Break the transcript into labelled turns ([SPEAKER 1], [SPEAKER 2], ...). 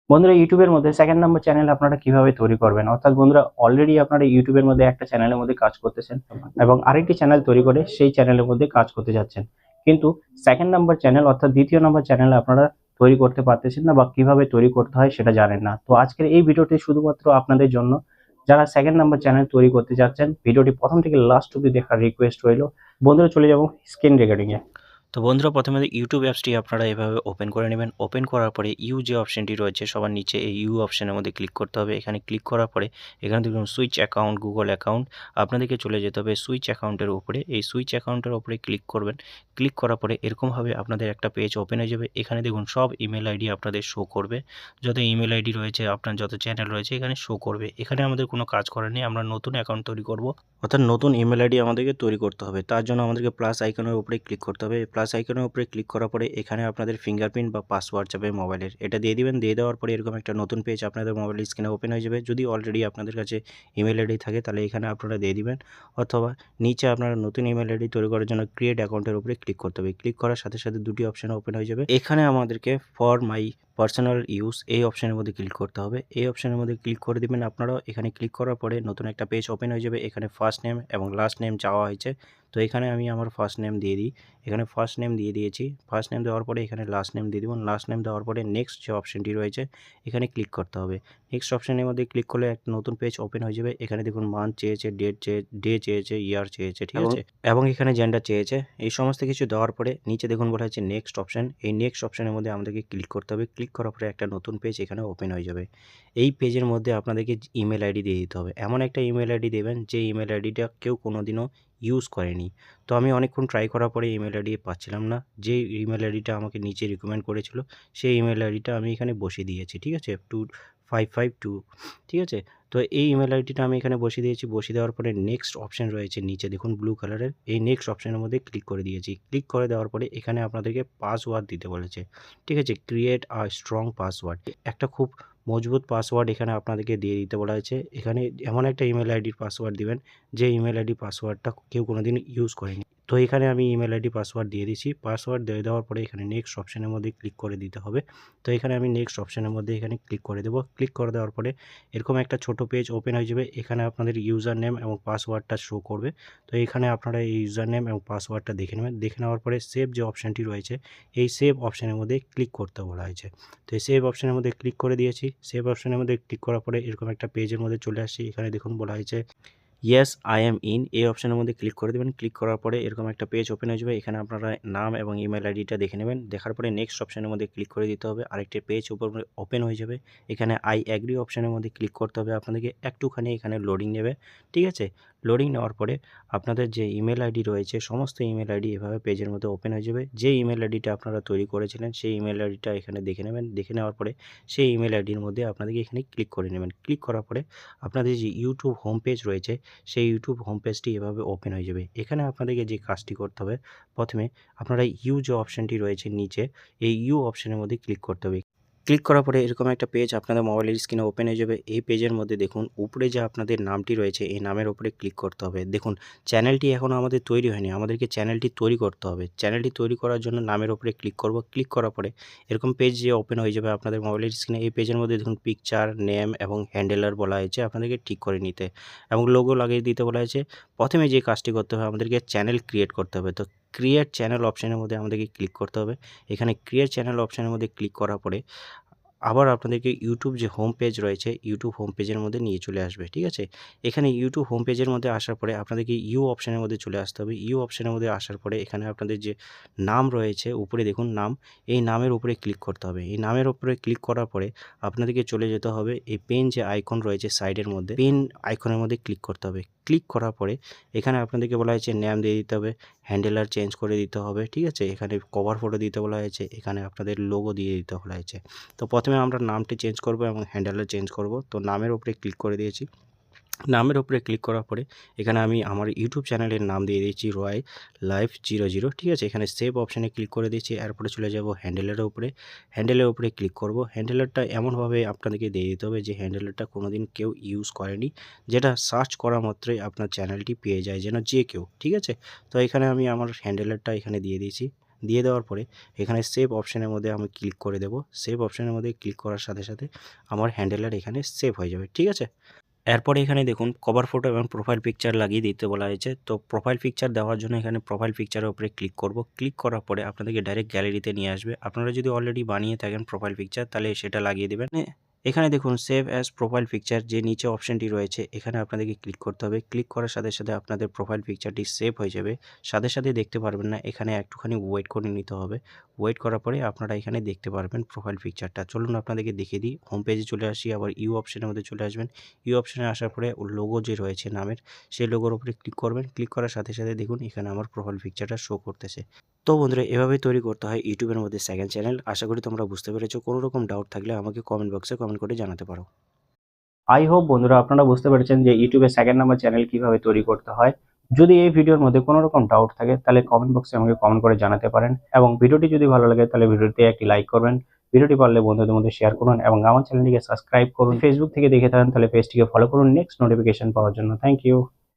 [SPEAKER 1] বন্ধুরা ইউটিউবের মধ্যে সেকেন্ড নাম্বার চ্যানেল আপনারা কিভাবে তৈরি করবেন, অর্থাৎ বন্ধুরা অলরেডি আপনারা ইউটিউবের মধ্যে একটা চ্যানেলের মধ্যে কাজ করতেছেন এবং আরেকটি চ্যানেল তৈরি করে সেই চ্যানেলের মধ্যে কাজ করতে যাচ্ছেন, কিন্তু সেকেন্ড নাম্বার চ্যানেল অর্থাৎ দ্বিতীয় নাম্বার চ্যানেল আপনারা তৈরি করতে পারতেছেন না বা কিভাবে তৈরি করতে হয় সেটা জানেন না। তো আজকের এই ভিডিওটি শুধুমাত্র আপনাদের জন্য, যারা সেকেন্ড নাম্বার চ্যানেল তৈরি করতে যাচ্ছেন। ভিডিওটি প্রথম থেকে লাস্ট অব্দি দেখার রিকোয়েস্ট রইল। বন্ধুরা চলে যাব স্ক্রিন রেকর্ডিং এ। তো বন্ধুরা প্রথমে ইউটিউব অ্যাপসটি আপনারা এভাবে ওপেন করে নেবেন। ওপেন করার পরে ইউ যে অপশনটি রয়েছে সবার নিচে, এই ইউ অপশনের মধ্যে ক্লিক করতে হবে। এখানে ক্লিক করার পরে এখানে দেখুন সুইচ অ্যাকাউন্ট, গুগল অ্যাকাউন্ট, আপনাদেরকে চলে যেতে হবে সুইচ অ্যাকাউন্টের উপরে। এই সুইচ অ্যাকাউন্টের উপরে ক্লিক করবেন। ক্লিক করার পরে এরকমভাবে আপনাদের একটা পেজ ওপেন হয়ে যাবে। এখানে দেখুন সব ইমেল আইডি আপনাদের শো করবে, যত ইমেল আইডি রয়েছে, আপনার যত চ্যানেল রয়েছে এখানে শো করবে। এখানে আমাদের কোনো কাজ করার নেই, আমরা নতুন অ্যাকাউন্ট তৈরি করব, অর্থাৎ নতুন ইমেল আইডি আমাদেরকে তৈরি করতে হবে। তার জন্য আমাদেরকে প্লাস আইকনের উপরে ক্লিক করতে হবে। প্লাস আইকনের উপরে ক্লিক করার পরে এখানে আপনাদের ফিঙ্গারপ্রিন্ট বা পাসওয়ার্ড যাবে মোবাইলের, এটা দিয়ে দিবেন। দিয়ে দেওয়ার পরে এরকম একটা নতুন পেজ আপনাদের মোবাইলের স্ক্রিনে ওপেন হয়ে যাবে। যদি অলরেডি আপনাদের কাছে ইমেল আইডি থাকে তাহলে এখানে আপনারা দিয়ে দিবেন, অথবা নিচে আপনারা নতুন ইমেল আইডি তৈরি করার জন্য ক্রিয়েট অ্যাকাউন্টের উপরে ক্লিক করতে হবে। ক্লিক করার সাথে সাথে দুটি অপশন ওপেন হয়ে যাবে। এখানে আমাদেরকে ফর মাই পার্সোনাল ইউজ এই অপশনের মধ্যে ক্লিক করতে হবে। এই অপশনের মধ্যে ক্লিক করে দিবেন আপনারাও। এখানে ক্লিক করার পরে নতুন একটা পেজ ওপেন হয়ে যাবে। এখানে ফার্স্ট নেম এবং লাস্ট নেম চাওয়া হয়েছে, তো এখানে আমি আমার ফার্স্ট নেম দিয়ে দিই। এখানে ফার্স্ট নেম দিয়ে দিয়েছি। ফার্স্ট নেম দেওয়ার পরে এখানে লাস্ট নেম দিয়ে দেবো। লাস্ট নেম দেওয়ার পরে নেক্সট যে অপশনটি রয়েছে এখানে ক্লিক করতে হবে। নেক্সট অপশনের মধ্যে ক্লিক করলে একটা নতুন পেজ ওপেন হয়ে যাবে। এখানে দেখুন মান্থ চেয়েছে, ডে চেয়েছে, ইয়ার চেয়েছে, ঠিক আছে, এবং এখানে জেন্ডার চেয়েছে। এই সমস্ত কিছু দেওয়ার পরে নিচে দেখুন বলা হচ্ছে নেক্সট অপশন। এই নেক্সট অপশনের মধ্যে আমাদেরকে ক্লিক করতে হবে। ক্লিক করার পরে একটা নতুন পেজ এখানে ওপেন হয়ে যাবে। এই পেজের মধ্যে আপনাদেরকে ইমেল আইডি দিয়ে দিতে হবে। এমন একটা ইমেল আইডি দেবেন যে ইমেল আইডিটা কেউ কোনোদিনও ইউজ করেনি। তো আমি অনেকক্ষণ ট্রাই করার পরে ইমেল আইডি পাচ্ছিলাম না। যে ইমেল আইডিটা আমাকে নিচে রিকমেন্ড করেছিল সেই ইমেল আইডিটা আমি এখানে বসিয়ে দিয়েছি, ঠিক আছে, 2552, ঠিক আছে। তো এই ইমেল আইডিটা আমি এখানে বসিয়ে দিয়েছি। বসিয়ে দেওয়ার পরে নেক্সট অপশন রয়েছে নিচে দেখুন ব্লু কালারের, এই নেক্সট অপশনের মধ্যে ক্লিক করে দিয়েছি। ক্লিক করে দেওয়ার পরে এখানে আপনাদেরকে পাসওয়ার্ড দিতে বলেছে, ঠিক আছে, ক্রিয়েট আ স্ট্রং পাসওয়ার্ড, একটা খুব মজবুত পাসওয়ার্ড এখানে আপনাদেরকে দিয়ে দিতে বলা হয়েছে। এখানে এমন একটা ইমেল আইডির পাসওয়ার্ড দিবেন যে ইমেল আইডি পাসওয়ার্ডটা কেউ কোনোদিন ইউজ করেনি। তো এখানে আমি ইমেল আইডি পাসওয়ার্ড দিয়ে দিচ্ছি। পাসওয়ার্ড দিয়ে দেওয়ার পরে এখানে নেক্সট অপশনের মধ্যে ক্লিক করে দিতে হবে। তো এখানে আমি নেক্সট অপশনের মধ্যে এখানে ক্লিক করে দেবো। ক্লিক করে দেওয়ার পরে এরকম একটা ছোট পেজ ওপেন হয়ে যাবে। এখানে আপনাদের ইউজার নেম এবং পাসওয়ার্ডটা শো করবে। তো এখানে আপনারা এই ইউজার নেম এবং পাসওয়ার্ডটা দেখে নেবেন। দেখে নেওয়ার পরে সেভ যে অপশানটি রয়েছে এই সেভ অপশানের মধ্যে ক্লিক করতে বলা হয়েছে। তো এই সেভ অপশানের মধ্যে ক্লিক করে দিয়েছি। সেভ অপশানের মধ্যে ক্লিক করার পরে এরকম একটা পেজের মধ্যে চলে আসছি। এখানে দেখুন বলা হয়েছে ইয়েস আই এম ইন, এই অপশনের মধ্যে ক্লিক করে দেবেন। ক্লিক করার পরে এরকম একটা পেজ ওপেন হয়ে যাবে। এখানে আপনারা নাম এবং ইমেল আইডিটা দেখে নেবেন। দেখার পরে নেক্সট অপশনের মধ্যে ক্লিক করে দিতে হবে। আরেকটি পেজ উপর ওপেন হয়ে যাবে। এখানে আই অ্যাগ্রি অপশনের মধ্যে ক্লিক করতে হবে। আপনাদেরকে একটুখানি এখানে লোডিং নেবে, ঠিক আছে। লোডিং নেওয়ার পরে আপনাদের যে ইমেল আইডি রয়েছে সমস্ত ইমেল আইডি এভাবে পেজের মধ্যে ওপেন হয়ে যাবে। যে ইমেল আইডিটা আপনারা তৈরি করেছিলেন সেই ইমেল আইডিটা এখানে দেখে নেবেন। দেখে নেওয়ার পরে সেই ইমেল আইডির মধ্যে আপনাদেরকে এখানে ক্লিক করে নেবেন। ক্লিক করার পরে আপনাদের যে ইউটিউব হোম পেজ রয়েছে সেই ইউটিউব হোম পেজটি এভাবে ওপেন হয়ে যাবে। এখানে আপনাদেরকে যে কাজটি করতে হবে, প্রথমে আপনারা ইউ যে অপশানটি রয়েছে নিচে, এই ইউ অপশানের মধ্যে ক্লিক করতে হবে। ক্লিক করার পরে এরকম একটা পেজ আপনাদের মোবাইলের স্ক্রিনে ওপেন হয়ে যাবে। এই পেজের মধ্যে দেখুন উপরে যে আপনাদের নামটি রয়েছে এই নামের উপরে ক্লিক করতে হবে। দেখুন চ্যানেলটি এখনও আমাদের তৈরি হয়নি, আমাদেরকে চ্যানেলটি তৈরি করতে হবে। চ্যানেলটি তৈরি করার জন্য নামের উপরে ক্লিক করব। ক্লিক করার পরে এরকম পেজ যে ওপেন হয়ে যাবে আপনাদের মোবাইলের স্ক্রিনে। এই পেজের মধ্যে দেখুন পিকচার, নেম এবং হ্যান্ডেলার বলা হয়েছে আপনাদেরকে ঠিক করে নিতে, এবং লোগো লাগিয়ে দিতে বলা হয়েছে। প্রথমে যে কাজটি করতে হবে আমাদেরকে চ্যানেল ক্রিয়েট করতে হবে। তো ক্রিয়েট চ্যানেল অপশানের মধ্যে আমাদেরকে ক্লিক করতে হবে। এখানে ক্রিয়েট চ্যানেল অপশানের মধ্যে ক্লিক করার পরে আবার আপনাদেরকে ইউটিউব যে হোম পেজ রয়েছে ইউটিউব হোম পেজের মধ্যে নিয়ে চলে আসবে, ঠিক আছে। এখানে ইউটিউব হোম পেজের মধ্যে আসার পরে আপনাদেরকে ইউ অপশানের মধ্যে চলে আসতে হবে। ইউ অপশানের মধ্যে আসার পরে এখানে আপনাদের যে নাম রয়েছে উপরে দেখুন নাম, এই নামের উপরে ক্লিক করতে হবে। এই নামের উপরে ক্লিক করার পরে আপনাদেরকে চলে যেতে হবে এই পেন যে আইকন রয়েছে সাইডের মধ্যে, পেন আইকনের মধ্যে ক্লিক করতে হবে। ক্লিক করার পরে এখানে আপনাদেরকে বলা হয়েছে নেম দিয়ে দিতে হবে, হ্যান্ডেলার চেঞ্জ করে দিতে হবে, ঠিক আছে। এখানে কভার ফটো দিতে বলা হয়েছে, এখানে আপনাদের লোগো দিয়ে দিতে বলা হয়েছে। তো প্রথমে আমরা নামটি চেঞ্জ করব এবং হ্যান্ডেলও চেঞ্জ করব। তো নামের উপরে ক্লিক করে দিয়েছি। নামের উপরে ক্লিক করার পরে এখানে আমি আমার ইউটিউব চ্যানেলের নাম দিয়ে দিয়েছি রয় লাইফ 00, ঠিক আছে। এখানে সেভ অপশানে ক্লিক করে দিয়েছি। এরপরে চলে যাব হ্যান্ডেলের উপরে। হ্যান্ডেলের উপরে ক্লিক করব। হ্যান্ডেলারটা এমনভাবে আপনাদেরকে দিয়ে দিতে হবে যে হ্যান্ডেলারটা কোনোদিন কেউ ইউজ করেনি, যেটা সার্চ করা মাত্রই আপনার চ্যানেলটি পেয়ে যায় যেন যে কেউ, ঠিক আছে। তো এখানে আমি আমার হ্যান্ডেলারটা এখানে দিয়ে দিয়েছি। দিয়ে দেওয়ার পরে এখানে সেভ অপশনের মধ্যে আমি ক্লিক করে দেব। সেভ অপশনের মধ্যে ক্লিক করার সাথে সাথে আমার হ্যান্ডেলার এখানে সেভ হয়ে যাবে, ঠিক আছে। এরপরে এখানে দেখুন কভার ফটো এবং প্রোফাইল পিকচার লাগিয়ে দিতে বলা হয়েছে। তো প্রোফাইল পিকচার দেওয়ার জন্য এখানে প্রোফাইল পিকচারের উপরে ক্লিক করব। ক্লিক করার পরে আপনাদেরকে ডাইরেক্ট গ্যালারিতে নিয়ে আসবে। আপনারা যদি অলরেডি বানিয়ে থাকেন প্রোফাইল পিকচার তাহলে সেটা লাগিয়ে দেবেন। এখানে দেখুন সেভ অ্যাজ প্রোফাইল পিকচার যে নিচে অপশনটি রয়েছে এখানে আপনাদেরকে ক্লিক করতে হবে। ক্লিক করার সাথে সাথে আপনাদের প্রোফাইল পিকচারটি সেভ হয়ে যাবে। সাথে সাথে দেখতে পারবেন না, এখানে একটুখানি ওয়েট করে নিতে হবে। ওয়েট করার পরে আপনারা এখানে দেখতে পারবেন প্রোফাইল পিকচারটা। চলুন আপনাদেরকে দেখিয়ে দিই। হোম পেজে চলে আসি, আবার ইউ অপশনের মধ্যে চলে আসবেন। ইউ অপশনে আসার পরে লোগো যে রয়েছে নামের, সেই লোগোর উপরে ক্লিক করবেন। ক্লিক করার সাথে সাথে দেখুন এখানে আমার প্রোফাইল পিকচারটা শো করতেছে। তো বন্ধুরা এভাবেই তৈরি করতে হয় ইউটিউবের মধ্যে সেকেন্ড চ্যানেল। আশা করি তোমরা বুঝতে পেরেছো। কোনো রকম ডাউট থাকলে আমাকে কমেন্ট বক্সে কমেন্ট করে জানাতে পারো। আই হোপ বন্ধুরা আপনারা বুঝতে পেরেছেন যে ইউটিউবে সেকেন্ড নাম্বার চ্যানেল কিভাবে তৈরি করতে হয়। যদি এই ভিডিওর মধ্যে কোনো রকম ডাউট থাকে তাহলে কমেন্ট বক্সে আমাকে কমেন্ট করে জানাতে পারেন, এবং ভিডিওটি যদি ভালো লাগে তাহলে ভিডিওতে একটি লাইক করবেন। ভিডিওটি পারলে বন্ধুদের মধ্যে শেয়ার করুন এবং আমার চ্যানেলটিকে সাবস্ক্রাইব করুন। ফেসবুক থেকে দেখে থাকেন তাহলে পেজটিকে ফলো করুন নেক্সট নোটিফিকেশন পাওয়ার জন্য। Thank you.